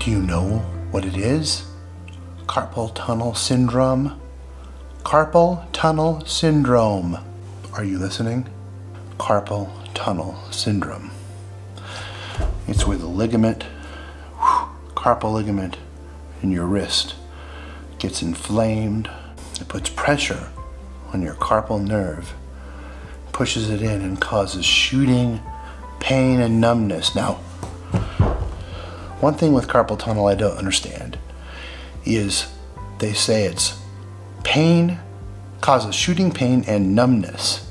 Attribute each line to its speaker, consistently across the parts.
Speaker 1: Do you know what it is? Carpal Tunnel Syndrome? Carpal Tunnel Syndrome. Are you listening? Carpal Tunnel Syndrome. It's where the ligament, carpal ligament in your wrist gets inflamed. It puts pressure on your carpal nerve, pushes it in and causes shooting, pain, and numbness. Now, one thing with carpal tunnel I don't understand is they say it's pain, causes shooting pain and numbness.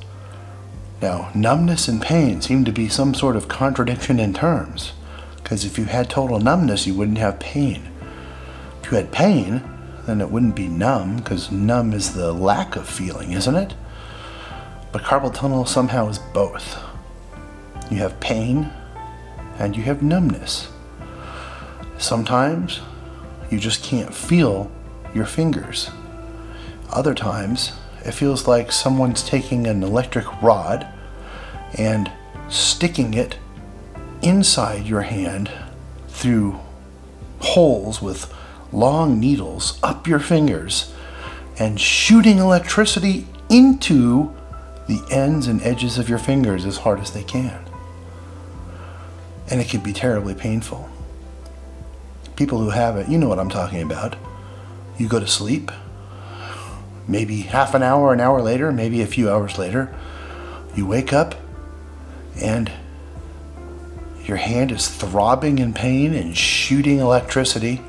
Speaker 1: Now, numbness and pain seem to be some sort of contradiction in terms, because if you had total numbness, you wouldn't have pain. If you had pain, then it wouldn't be numb, because numb is the lack of feeling, isn't it? But carpal tunnel somehow is both. You have pain and you have numbness. Sometimes you just can't feel your fingers. Other times it feels like someone's taking an electric rod and sticking it inside your hand through holes with long needles up your fingers and shooting electricity into the ends and edges of your fingers as hard as they can. And it can be terribly painful. People who have it, you know what I'm talking about. You go to sleep, maybe half an hour later, maybe a few hours later, you wake up and your hand is throbbing in pain and shooting electricity.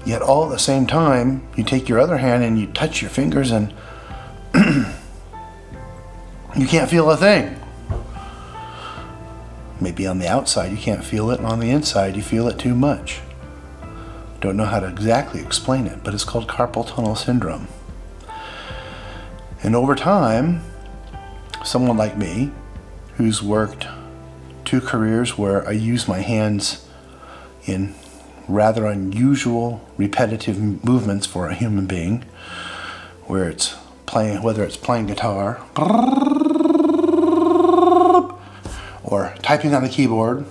Speaker 1: Yet all at the same time, you take your other hand and you touch your fingers and you can't feel a thing. Maybe on the outside you can't feel it, and on the inside you feel it too much. Don't know how to exactly explain it, but it's called carpal tunnel syndrome. And over time, someone like me, who's worked 2 careers where I use my hands in rather unusual repetitive movements for a human being, where it's playing, whether it's playing guitar or typing on the keyboard,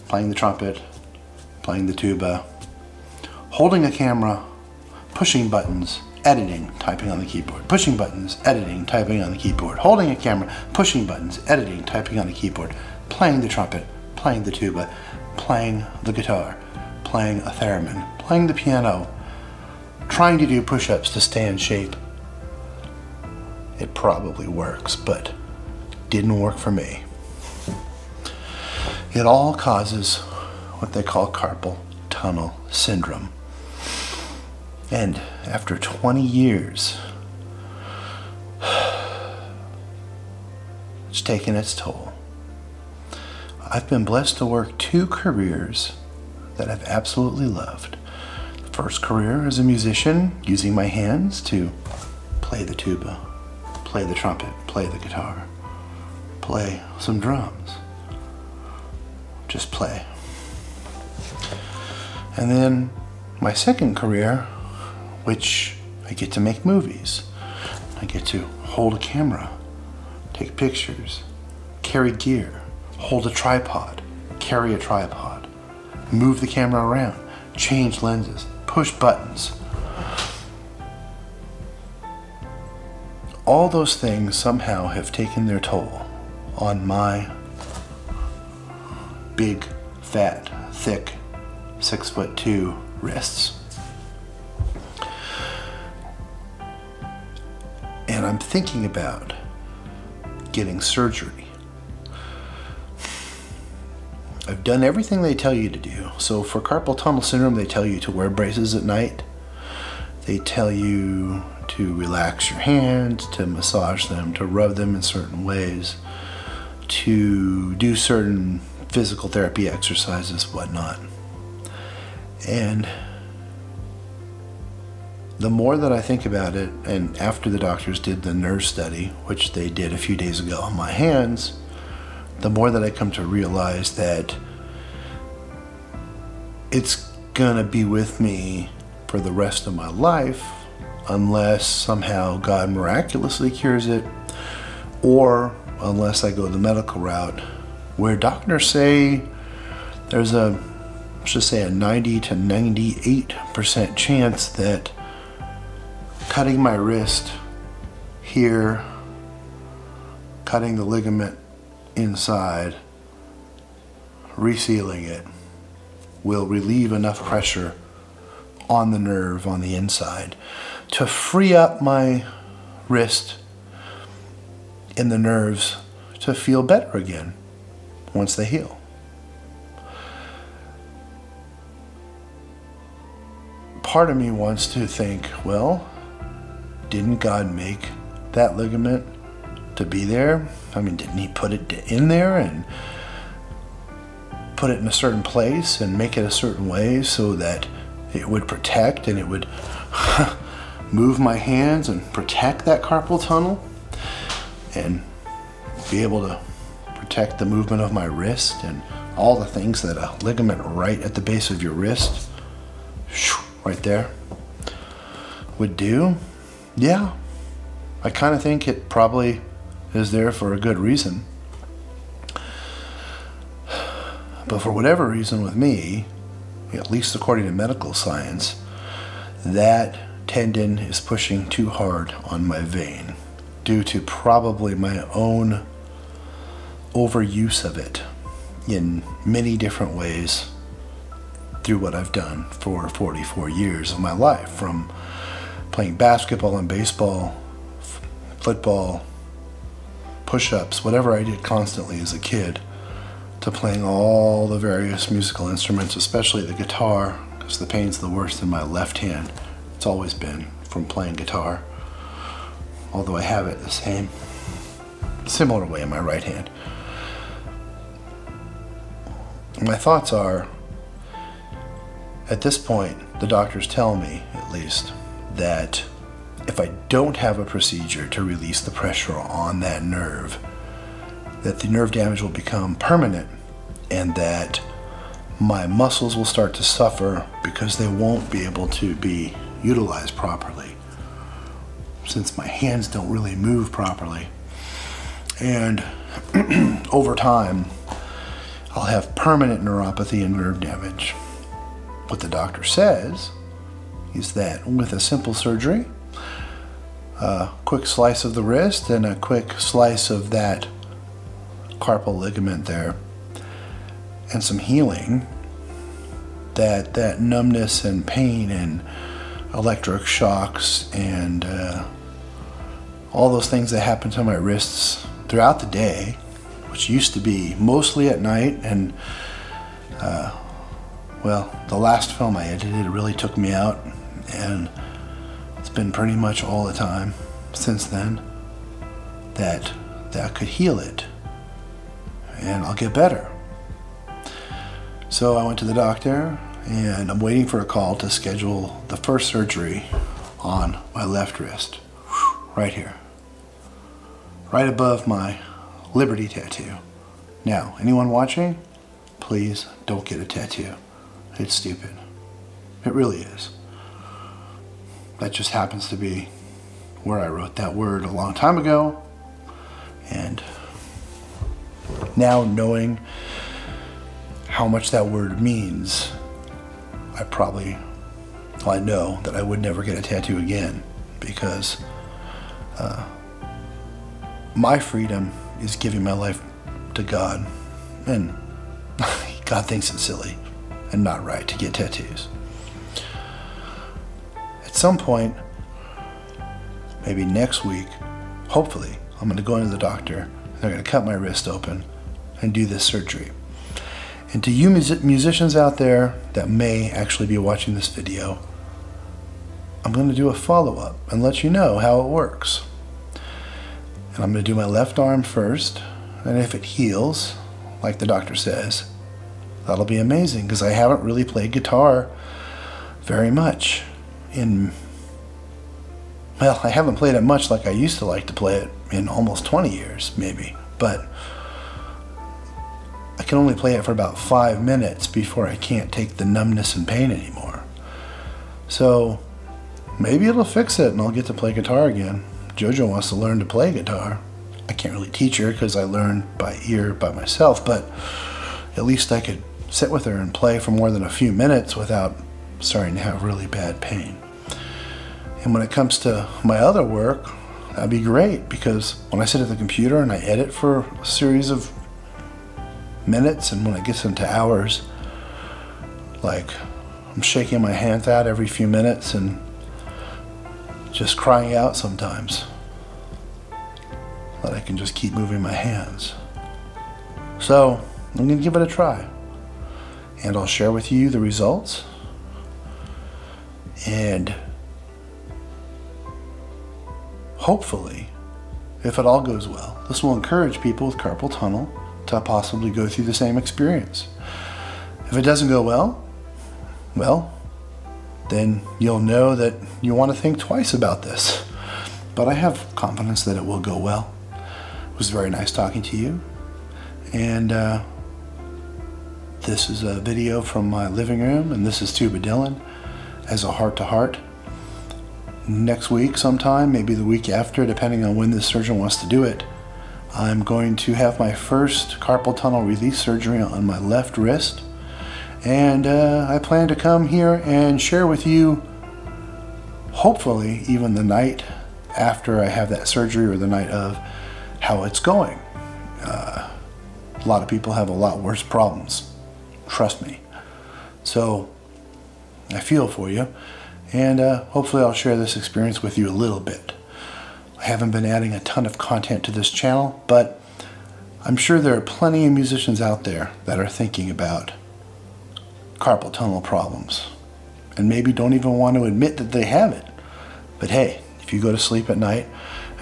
Speaker 1: playing the trumpet, playing the tuba, holding a camera, pushing buttons, editing, typing on the keyboard, pushing buttons, editing, typing on the keyboard, holding a camera, pushing buttons, editing, typing on the keyboard, playing the trumpet, playing the tuba, playing the guitar, playing a theremin, playing the piano, trying to do push-ups to stay in shape. It probably works, but didn't work for me. It all causes what they call carpal tunnel syndrome. And after 20 years, it's taken its toll. I've been blessed to work 2 careers that I've absolutely loved. The first career as a musician, using my hands to play the tuba, play the trumpet, play the guitar, play some drums. Just play. And then my second career, which I get to make movies. I get to hold a camera, take pictures, carry gear, hold a tripod, carry a tripod, move the camera around, change lenses, push buttons. All those things somehow have taken their toll on my big, fat, thick, 6'2" wrists. And I'm thinking about getting surgery. I've done everything they tell you to do. So for carpal tunnel syndrome, they tell you to wear braces at night. They tell you to relax your hands, to massage them, to rub them in certain ways, to do certain physical therapy exercises, whatnot. And the more that I think about it, and after the doctors did the nerve study, which they did a few days ago on my hands, the more that I come to realize that it's gonna be with me for the rest of my life, unless somehow God miraculously cures it, or unless I go the medical route, where doctors say there's a let's just say a 90 to 98% chance that cutting my wrist here, cutting the ligament inside, resealing it, will relieve enough pressure on the nerve on the inside to free up my wrist and the nerves to feel better again once they heal. Part of me wants to think, well, didn't God make that ligament to be there? I mean, didn't he put it in there and put it in a certain place and make it a certain way so that it would protect and it would move my hands and protect that carpal tunnel and be able to protect the movement of my wrist and all the things that a ligament right at the base of your wrist, right there, would do? Yeah, I kind of think it probably is there for a good reason. But for whatever reason with me, at least according to medical science, that tendon is pushing too hard on my vein due to probably my own overuse of it in many different ways through what I've done for 44 years of my life, from playing basketball and baseball, football, push-ups, whatever I did constantly as a kid, to playing all the various musical instruments, especially the guitar, because the pain's the worst in my left hand. It's always been from playing guitar, although I have it the similar way in my right hand. My thoughts are, at this point, the doctors tell me, at least, that if I don't have a procedure to release the pressure on that nerve, that the nerve damage will become permanent and that my muscles will start to suffer because they won't be able to be utilized properly since my hands don't really move properly. And over time, I'll have permanent neuropathy and nerve damage. What the doctor says is that with a simple surgery, a quick slice of the wrist and a quick slice of that carpal ligament there and some healing, that numbness and pain and electric shocks and all those things that happen to my wrists throughout the day, which used to be mostly at night, and well, the last film I edited really took me out, and it's been pretty much all the time since then, that could heal it and I'll get better. So I went to the doctor and I'm waiting for a call to schedule the first surgery on my left wrist, right here, right above my Liberty tattoo. Now, anyone watching, please don't get a tattoo. It's stupid. It really is. That just happens to be where I wrote that word a long time ago, and now knowing how much that word means, I know that I would never get a tattoo again, because my freedom is giving my life to God, and God thinks it's silly and not right to get tattoos. At some point, maybe next week, hopefully, I'm going to go into the doctor. They're going to cut my wrist open and do this surgery. And to you musicians out there that may actually be watching this video, I'm going to do a follow-up and let you know how it works. And I'm going to do my left arm first, and if it heals, like the doctor says, that'll be amazing, because I haven't really played guitar very much well, I haven't played it much like I used to like to play it in almost 20 years, maybe, but I can only play it for about 5 minutes before I can't take the numbness and pain anymore. So maybe it'll fix it and I'll get to play guitar again. JoJo wants to learn to play guitar. I can't really teach her because I learned by ear by myself, but at least I could sit with her and play for more than a few minutes without starting to have really bad pain. And when it comes to my other work, that'd be great, because when I sit at the computer and I edit for a series of minutes, and when it gets into hours, like I'm shaking my hands out every few minutes and just crying out sometimes that I can just keep moving my hands. So I'm going to give it a try, and I'll share with you the results. And hopefully, if it all goes well, this will encourage people with carpal tunnel to possibly go through the same experience. If it doesn't go well, then you'll know that you want to think twice about this. But I have confidence that it will go well. It was very nice talking to you. And this is a video from my living room, and this is Tubadylan as a heart-to-heart. Next week sometime, maybe the week after, depending on when the surgeon wants to do it, I'm going to have my first carpal tunnel release surgery on my left wrist. And I plan to come here and share with you, hopefully even the night after I have that surgery or the night of, how it's going. A lot of people have a lot worse problems, trust me. So I feel for you, and hopefully I'll share this experience with you a little bit. I haven't been adding a ton of content to this channel, but I'm sure there are plenty of musicians out there that are thinking about carpal tunnel problems and maybe don't even want to admit that they have it. But hey, if you go to sleep at night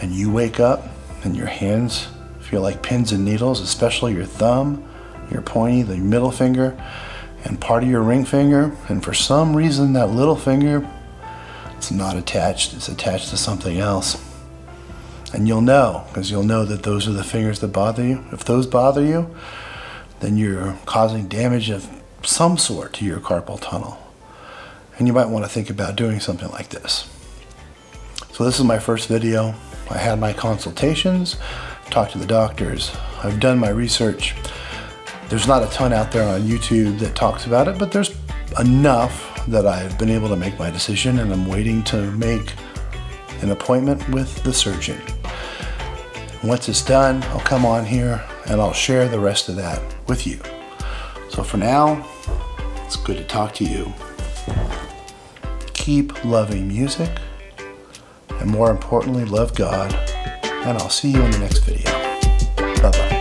Speaker 1: and you wake up and your hands feel like pins and needles, especially your thumb, your pointy, the middle finger, and part of your ring finger, and for some reason that little finger, it's not attached, it's attached to something else. And you'll know, because you'll know that those are the fingers that bother you. If those bother you, then you're causing damage of some sort to your carpal tunnel. And you might want to think about doing something like this. So this is my first video. I had my consultations, talked to the doctors, I've done my research. There's not a ton out there on YouTube that talks about it, but there's enough that I've been able to make my decision, and I'm waiting to make an appointment with the surgeon. Once it's done, I'll come on here and I'll share the rest of that with you. So for now, it's good to talk to you. Keep loving music, and more importantly, love God, and I'll see you in the next video. Bye-bye.